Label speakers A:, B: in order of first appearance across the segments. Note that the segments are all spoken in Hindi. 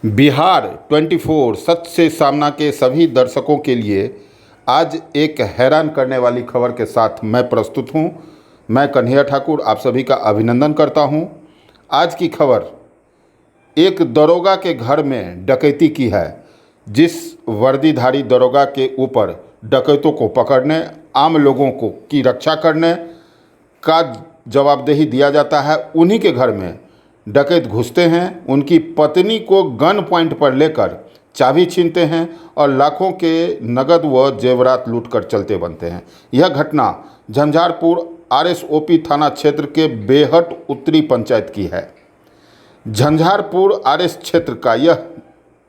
A: बिहार 24 सच से सामना के सभी दर्शकों के लिए आज एक हैरान करने वाली खबर के साथ मैं प्रस्तुत हूं। मैं कन्हैया ठाकुर आप सभी का अभिनंदन करता हूं। आज की खबर एक दरोगा के घर में डकैती की है, जिस वर्दीधारी दरोगा के ऊपर डकैतों को पकड़ने, आम लोगों को की रक्षा करने का जवाबदेही दिया जाता है। उन्हीं के घर में डकैत घुसते हैं, उनकी पत्नी को गन पॉइंट पर लेकर चाबी छीनते हैं और लाखों के नगद व जेवरात लूटकर चलते बनते हैं। यह घटना झंझारपुर आरएसओपी थाना क्षेत्र के बेहट उत्तरी पंचायत की है। झंझारपुर आरएस क्षेत्र का यह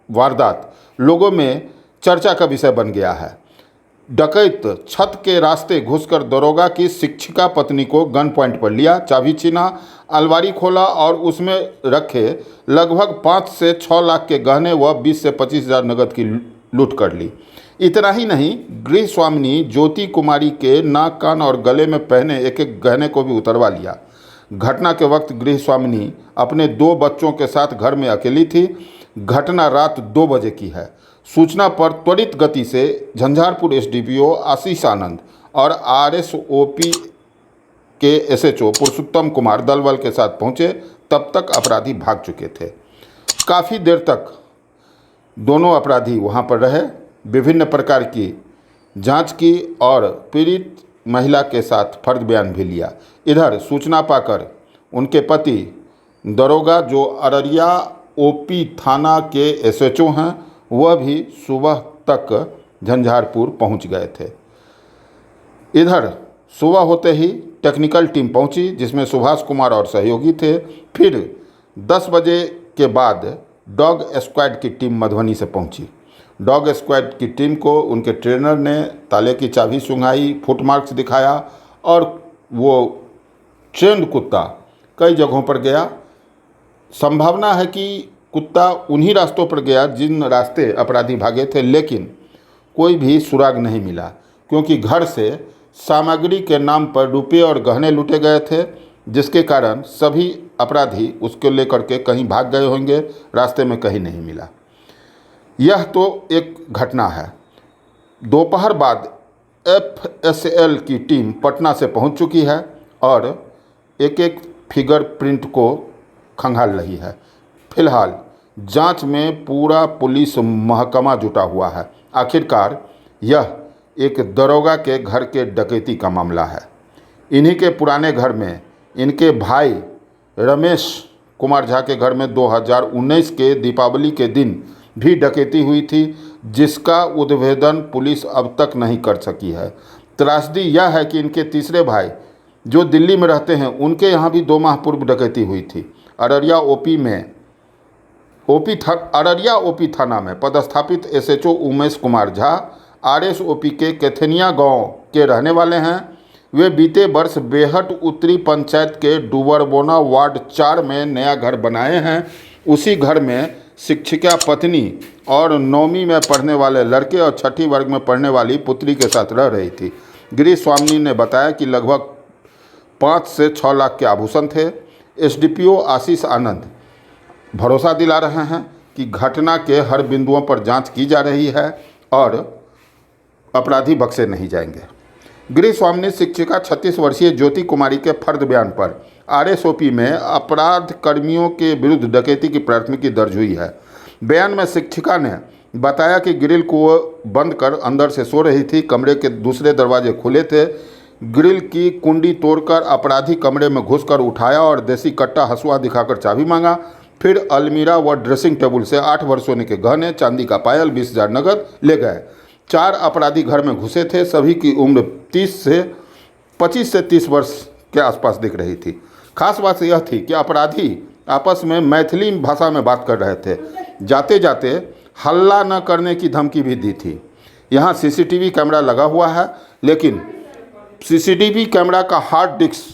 A: वारदात लोगों में चर्चा का विषय बन गया है। डकैत छत के रास्ते घुसकर दरोगा की शिक्षिका पत्नी को गन पॉइंट पर लिया, चाबी छीना, अलमारी खोला और उसमें रखे लगभग 5 से 6 लाख के गहने व 20 से 25 हज़ार नगद की लूट कर ली। इतना ही नहीं, गृह स्वामिनी ज्योति कुमारी के नाक, कान और गले में पहने एक एक गहने को भी उतरवा लिया। घटना के वक्त गृह स्वामिनी अपने 2 बच्चों के साथ घर में अकेली थी। घटना रात 2 बजे की है। सूचना पर त्वरित गति से झंझारपुर एसडीपीओ आशीष आनंद और आरएसओपी के एसएचओ पुरुषोत्तम कुमार दल बल के साथ पहुंचे। तब तक अपराधी भाग चुके थे। काफ़ी देर तक दोनों अपराधी वहां पर रहे, विभिन्न प्रकार की जांच की और पीड़ित महिला के साथ फर्द बयान भी लिया। इधर सूचना पाकर उनके पति दरोगा, जो अररिया ओपी थाना के एसएचओ हैं, वह भी सुबह तक झंझारपुर पहुंच गए थे। इधर सुबह होते ही टेक्निकल टीम पहुंची, जिसमें सुभाष कुमार और सहयोगी थे। फिर 10 बजे के बाद डॉग स्क्वाड की टीम मधुबनी से पहुंची। डॉग स्क्वाड की टीम को उनके ट्रेनर ने ताले की चाबी सुंघाई, फुटमार्क्स दिखाया और वो ट्रेंड कुत्ता कई जगहों पर गया। संभावना है कि कुत्ता उन्हीं रास्तों पर गया जिन रास्ते अपराधी भागे थे, लेकिन कोई भी सुराग नहीं मिला, क्योंकि घर से सामग्री के नाम पर रुपये और गहने लूटे गए थे, जिसके कारण सभी अपराधी उसको लेकर के कहीं भाग गए होंगे, रास्ते में कहीं नहीं मिला। यह तो एक घटना है। दोपहर बाद एफएसएल की टीम पटना से पहुंच चुकी है और एक एक फिगर प्रिंट को खंगाल रही है। फिलहाल जांच में पूरा पुलिस महकमा जुटा हुआ है। आखिरकार यह एक दरोगा के घर के डकैती का मामला है। इन्हीं के पुराने घर में इनके भाई रमेश कुमार झा के घर में 2019 के दीपावली के दिन भी डकैती हुई थी, जिसका उद्भेदन पुलिस अब तक नहीं कर सकी है। त्रासदी यह है कि इनके तीसरे भाई, जो दिल्ली में रहते हैं, उनके यहाँ भी 2 माह पूर्व डकैती हुई थी। अररिया ओपी थाना में पदस्थापित एसएचओ उमेश कुमार झा आरएसओपी के कैथनिया गांव के रहने वाले हैं। वे बीते वर्ष बेहट उत्तरी पंचायत के डुबरबोना वार्ड 4 में नया घर बनाए हैं। उसी घर में शिक्षिका पत्नी और 9वीं में पढ़ने वाले लड़के और 6ठी वर्ग में पढ़ने वाली पुत्री के साथ रह रही थी। गृह स्वामिनी ने बताया कि लगभग 5 से 6 लाख के आभूषण थे। एसडीपीओ आशीष आनंद भरोसा दिला रहे हैं कि घटना के हर बिंदुओं पर जांच की जा रही है और अपराधी बख्शे नहीं जाएंगे। गृह स्वामिनी शिक्षिका 36 वर्षीय ज्योति कुमारी के फर्द बयान पर आरएसओपी में अपराध कर्मियों के विरुद्ध डकैती की प्राथमिकी दर्ज हुई है। बयान में शिक्षिका ने बताया कि ग्रिल को बंद कर अंदर से सो रही थी। कमरे के दूसरे दरवाजे खुले थे। ग्रिल की कुंडी तोड़कर अपराधी कमरे में घुसकर उठाया और देसी कट्टा हंसुआ दिखाकर चाबी मांगा। फिर अलमीरा व ड्रेसिंग टेबल से 8 भर सोने के गहने, चांदी का पायल, 20 हज़ार नगद ले गए। 4 अपराधी घर में घुसे थे। सभी की उम्र 25 से 30 वर्ष के आसपास दिख रही थी। खास बात यह थी कि अपराधी आपस में मैथिली भाषा में बात कर रहे थे। जाते जाते हल्ला न करने की धमकी भी दी थी। यहाँ सीसीटीवी कैमरा लगा हुआ है, लेकिन सीसीटीवी कैमरा का हार्ड डिस्क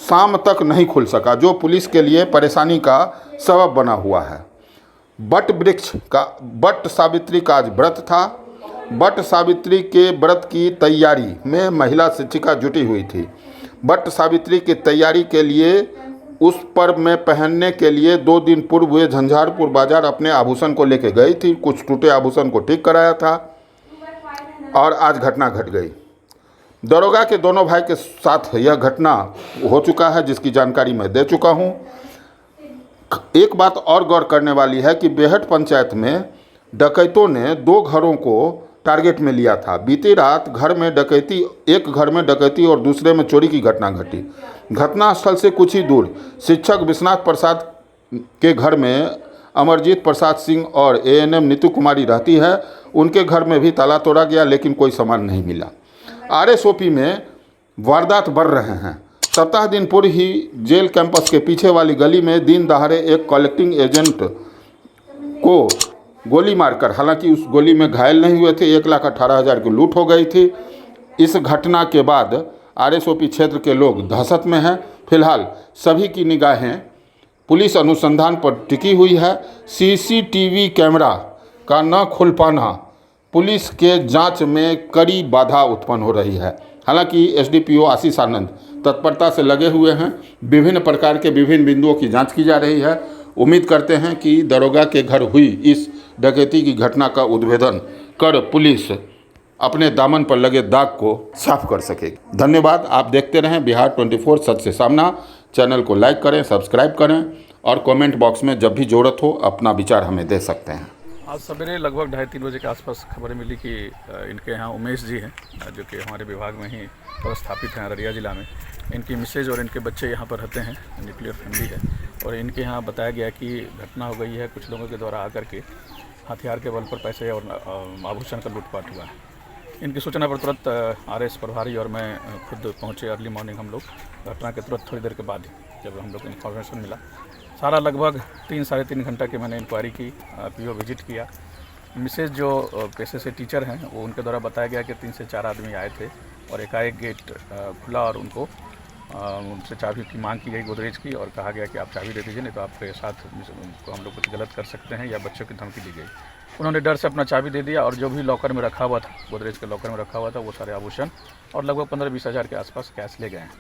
A: शाम तक नहीं खुल सका, जो पुलिस के लिए परेशानी का सबब बना हुआ है। बट सावित्री का आज व्रत था। बट सावित्री के व्रत की तैयारी में महिला शिक्षिका जुटी हुई थी। बट सावित्री की तैयारी के लिए उस पर मैं पहनने के लिए 2 दिन पूर्व वे झंझारपुर बाजार अपने आभूषण को लेके गई थी। कुछ टूटे आभूषण को ठीक कराया था और आज घटना घट गई। दरोगा के दोनों भाई के साथ यह घटना हो चुका है, जिसकी जानकारी मैं दे चुका हूँ। एक बात और गौर करने वाली है कि बेहट पंचायत में डकैतों ने 2 घरों को टारगेट में लिया था। बीती रात एक घर में डकैती और दूसरे में चोरी की घटना घटी। घटनास्थल से कुछ ही दूर शिक्षक विश्वनाथ प्रसाद के घर में अमरजीत प्रसाद सिंह और एएनएम नीतू कुमारी रहती है। उनके घर में भी ताला तोड़ा गया, लेकिन कोई सामान नहीं मिला। आरएसओपी में वारदात बढ़ रहे हैं। सप्ताह दिन पूर्व ही जेल कैंपस के पीछे वाली गली में दिन दहाड़े एक कलेक्टिंग एजेंट को गोली मारकर, हालांकि उस गोली में घायल नहीं हुए थे, 1,18,000 की लूट हो गई थी। इस घटना के बाद आरएसओपी क्षेत्र के लोग दहशत में हैं। फिलहाल सभी की निगाहें पुलिस अनुसंधान पर टिकी हुई है। सीसीटीवी कैमरा का न खुल पाना पुलिस के जांच में कड़ी बाधा उत्पन्न हो रही है। हालांकि एसडीपीओ आशीष आनंद तत्परता से लगे हुए हैं। विभिन्न प्रकार के विभिन्न बिंदुओं की जांच की जा रही है। उम्मीद करते हैं कि दरोगा के घर हुई इस डकैती की घटना का उद्भेदन कर पुलिस अपने दामन पर लगे दाग को साफ कर सकेगी। धन्यवाद। आप देखते रहें बिहार 24 सच से सामना। चैनल को लाइक करें, सब्सक्राइब करें और कमेंट बॉक्स में जब भी ज़रूरत हो अपना विचार हमें दे सकते हैं।
B: आज सवेरे लगभग 2:30-3 बजे के आसपास खबरें मिली कि इनके यहाँ उमेश जी हैं, जो कि हमारे विभाग में ही पदस्थापित हैं अररिया ज़िला में। इनकी मिसेज और इनके बच्चे यहाँ पर रहते हैं, न्यूक्लियर फैमिली है। और इनके यहाँ बताया गया कि घटना हो गई है, कुछ लोगों के द्वारा आकर के हथियार के बल पर पैसे और आभूषण का लूटपाट हुआ है। इनकी सूचना पर तुरंत आरएस प्रभारी और मैं खुद पहुँचे। अर्ली मॉर्निंग हम लोग घटना के तुरंत थोड़ी देर के बाद जब हम लोग को इन्फॉर्मेशन मिला, सारा लगभग 3-3.5 घंटा की मैंने इंक्वायरी की, पीओ विजिट किया। मिसेज जो पेशे से टीचर हैं, वो उनके द्वारा बताया गया कि 3 से 4 आदमी आए थे और एकाएक गेट खुला और उनको उनसे चाबी की मांग की गई गोदरेज की, और कहा गया कि आप चाबी दे दीजिए, नहीं तो आपके साथ हम लोग कुछ गलत कर सकते हैं, या बच्चों की धमकी दी गई। उन्होंने डर से अपना चाबी दे दिया और जो भी लॉकर में रखा हुआ था, गोदरेज के लॉकर में रखा हुआ था, वो सारे आभूषण और लगभग 15-20 हज़ार के आसपास कैश ले गए हैं।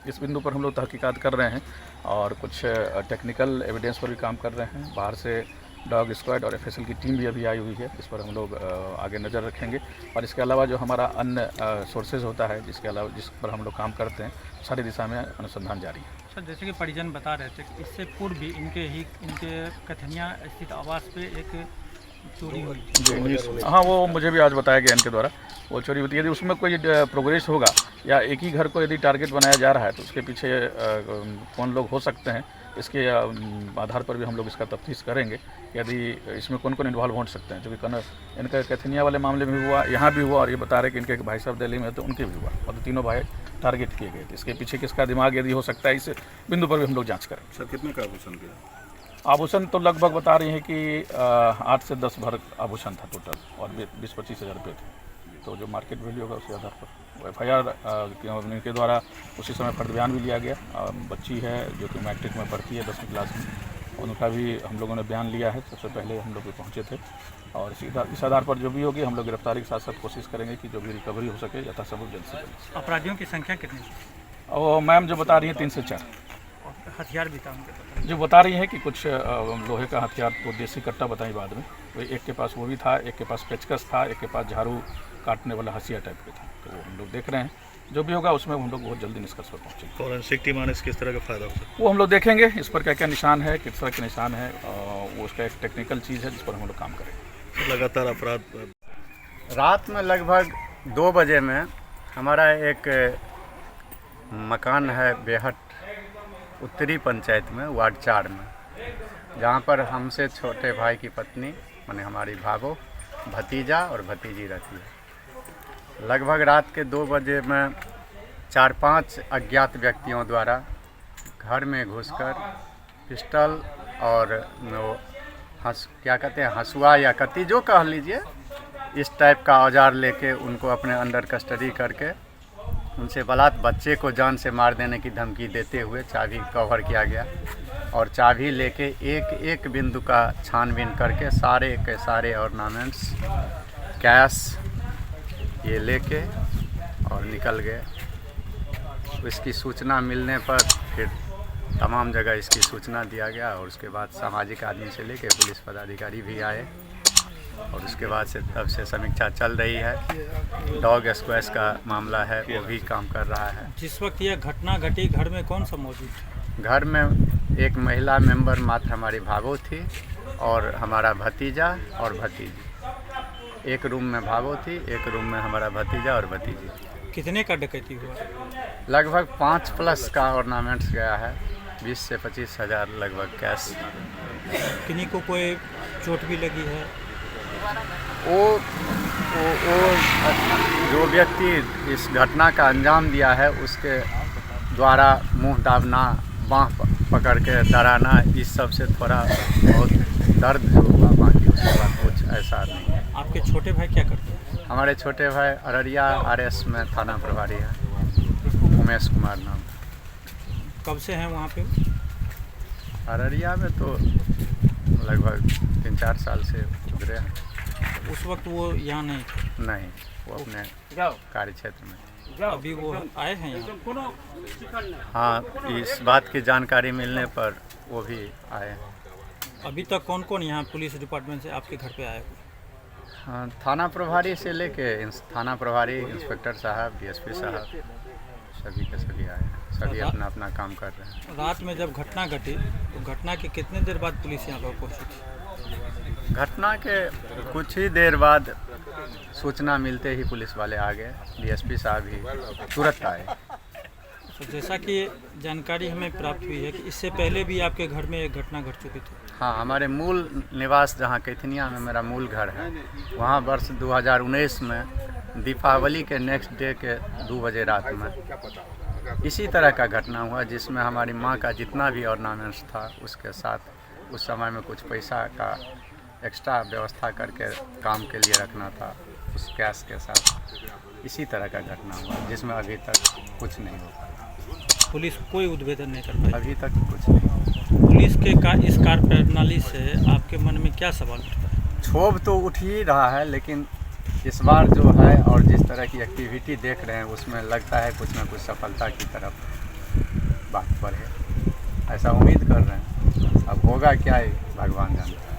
B: इस बिंदु पर हम लोग तहकीकात कर रहे हैं और कुछ टेक्निकल एविडेंस पर भी काम कर रहे हैं। बाहर से डॉग स्क्वाड और एफएसएल की टीम भी अभी आई हुई है, इस पर हम लोग आगे नज़र रखेंगे। और इसके अलावा जो हमारा अन्य सोर्सेज होता है, जिस पर हम लोग काम करते हैं, सारी दिशा में अनुसंधान जारी है।
C: सर, जैसे कि परिजन बता रहे थे कि इससे पूर्व भी इनके कथनिया स्थित आवास पे एक चोरी हुई।
B: हाँ, वो मुझे भी आज बताया गया इनके द्वारा, वो चोरी होती है। यदि उसमें कोई प्रोग्रेस होगा या एक ही घर को यदि टारगेट बनाया जा रहा है, तो उसके पीछे कौन लोग हो सकते हैं, इसके आधार पर भी हम लोग इसका तफ्तीश करेंगे। यदि इसमें कौन कौन इन्वॉल्व हो सकते हैं, क्योंकि इनका कैथनिया वाले मामले में भी हुआ, यहाँ भी हुआ, और ये बता रहे कि इनके भाई साहब दिल्ली में, तो उनके भी हुआ, और 3 भाई टारगेट किए गए थे। इसके पीछे किसका दिमाग यदि हो सकता है, इस बिंदु पर भी हम लोग जाँच करें।
D: सर, कितने का आभूषण किया?
B: आभूषण तो लगभग बता रही हैं कि 8 से 10 भर आभूषण था टोटल, और 20-25 हज़ार रुपये थे। तो जो मार्केट वैल्यू होगा उसके आधार पर FIR इनके द्वारा उसी समय फर्द बयान भी लिया गया। बच्ची है जो कि मैट्रिक में पढ़ती है 10वीं क्लास में, उनका भी हम लोगों ने बयान लिया है। सबसे पहले हम लोग पहुँचे थे, और इस आधार पर जो भी होगी हम लोग गिरफ्तारी के साथ साथ कोशिश करेंगे कि जो भी रिकवरी हो सके यथासंभव जल्द से जल्द।
C: अपराधियों की संख्या कितनी?
B: और मैम जो बता रही हैं 3 से 4।
C: हथियार भी था उनके?
B: जो बता रही हैं कि कुछ लोहे का हथियार, तो देसी कट्टा बताई बाद में, तो एक के पास वो भी था, एक के पास पेचकस था, एक के पास झाड़ू काटने वाला हंसिया टाइप के था। तो हम लोग देख रहे हैं, जो भी होगा उसमें हम लोग बहुत जल्दी निष्कर्ष पर पहुँचेंगे।
D: फॉरेंसिक टीम आने से किस तरह का फ़ायदा हो सकता है,
B: वो हम लोग देखेंगे, इस पर क्या क्या निशान है, किस तरह के निशान है, वो उसका एक टेक्निकल चीज़ है जिस पर हम लोग काम करेंगे।
D: लगातार अपराध
E: रात में लगभग 2 बजे में हमारा एक मकान है बेहट उत्तरी पंचायत में, वार्ड 4 में, जहाँ पर हमसे छोटे भाई की पत्नी माने हमारी भाभो, भतीजा और भतीजी रहती है। लगभग रात के 2 बजे में 4-5 अज्ञात व्यक्तियों द्वारा घर में घुसकर पिस्टल और वो क्या कहते हैं, हंसुआ या कत्ती जो कह लीजिए, इस टाइप का औजार लेके उनको अपने अंडर कस्टडी करके उनसे बच्चे को जान से मार देने की धमकी देते हुए चाबी कवर किया गया, और चाबी लेके एक बिंदु का छानबीन करके सारे के सारे ऑर्नामेंट्स, कैश ये लेके और निकल गए। इसकी सूचना मिलने पर फिर तमाम जगह इसकी सूचना दिया गया और उसके बाद सामाजिक आदमी से लेके पुलिस पदाधिकारी भी आए और उसके बाद से तब से समीक्षा चल रही है। डॉग स्क्वैश का मामला है, वो भी काम कर रहा है।
C: जिस वक्त यह घटना घटी घर में कौन सा मौजूद था?
E: घर में एक महिला मेंबर मात्र हमारी भावो थी और हमारा भतीजा और भतीजी। एक रूम में भावो थी, एक रूम में हमारा भतीजा और भतीजी।
C: कितने का डकैती हुआ?
E: लगभग 5+ का ऑर्नामेंट्स गया है, 20 से 25 हज़ार लगभग कैश।
C: किन्हीं को कोई चोट भी लगी है?
E: वो जो व्यक्ति इस घटना का अंजाम दिया है उसके द्वारा मुंह दाबना, बाँह पकड़ के डराना, इस सब से थोड़ा बहुत दर्द जो हुआ, बाकी उसके बाद कुछ ऐसा नहीं है।
C: आपके छोटे भाई क्या करते हैं?
E: हमारे छोटे भाई अररिया RS में थाना प्रभारी है, उमेश कुमार नाम।
C: कब से हैं वहाँ पे?
E: अररिया में तो लगभग 3-4 साल से गुजरे हैं।
C: उस वक्त वो यहाँ नहीं थे?
E: नहीं, वो अपने कार्य क्षेत्र में।
C: अभी वो आए हैं यहाँ?
E: हाँ, इस बात की जानकारी मिलने पर वो भी आए हैं।
C: अभी तक कौन कौन यहाँ पुलिस डिपार्टमेंट से आपके घर पे आए हुए?
E: हाँ, थाना प्रभारी से लेके थाना प्रभारी, इंस्पेक्टर साहब, DSP साहब, सभी के सभी आए हैं। सभी अपना अपना काम कर रहे हैं।
C: रात में जब घटना घटी तो घटना के कितने देर बाद पुलिस यहाँ पर पहुँची थी?
E: घटना के कुछ ही देर बाद सूचना मिलते ही पुलिस वाले आ गए, DSP साहब भी तुरंत आए।
C: तो जैसा कि जानकारी हमें प्राप्त हुई है कि इससे पहले भी आपके घर में एक घटना घट चुकी थी।
E: हाँ, हमारे मूल निवास जहाँ कैथनिया में मेरा मूल घर है, वहाँ वर्ष 2019 में दीपावली के नेक्स्ट डे के 2 बजे रात में इसी तरह का घटना हुआ, जिसमें हमारी माँ का जितना भी ऑर्नामेंट्स था उसके साथ उस समय में कुछ पैसा का एक्स्ट्रा व्यवस्था करके काम के लिए रखना था, उस कैश के साथ इसी तरह का घटना हुआ, जिसमें अभी तक कुछ नहीं हो पाया।
C: पुलिस कोई उद्भेदन नहीं कर पाई?
E: अभी तक कुछ नहीं।
C: पुलिस के इस कार्यप्रणाली से आपके मन में क्या सवाल उठता है?
E: क्षोभ तो उठ ही रहा है, लेकिन इस बार जो है और जिस तरह की एक्टिविटी देख रहे हैं उसमें लगता है कुछ ना कुछ सफलता की तरफ बात बढ़े, ऐसा उम्मीद कर रहे हैं। अब होगा क्या, भगवान जानता है।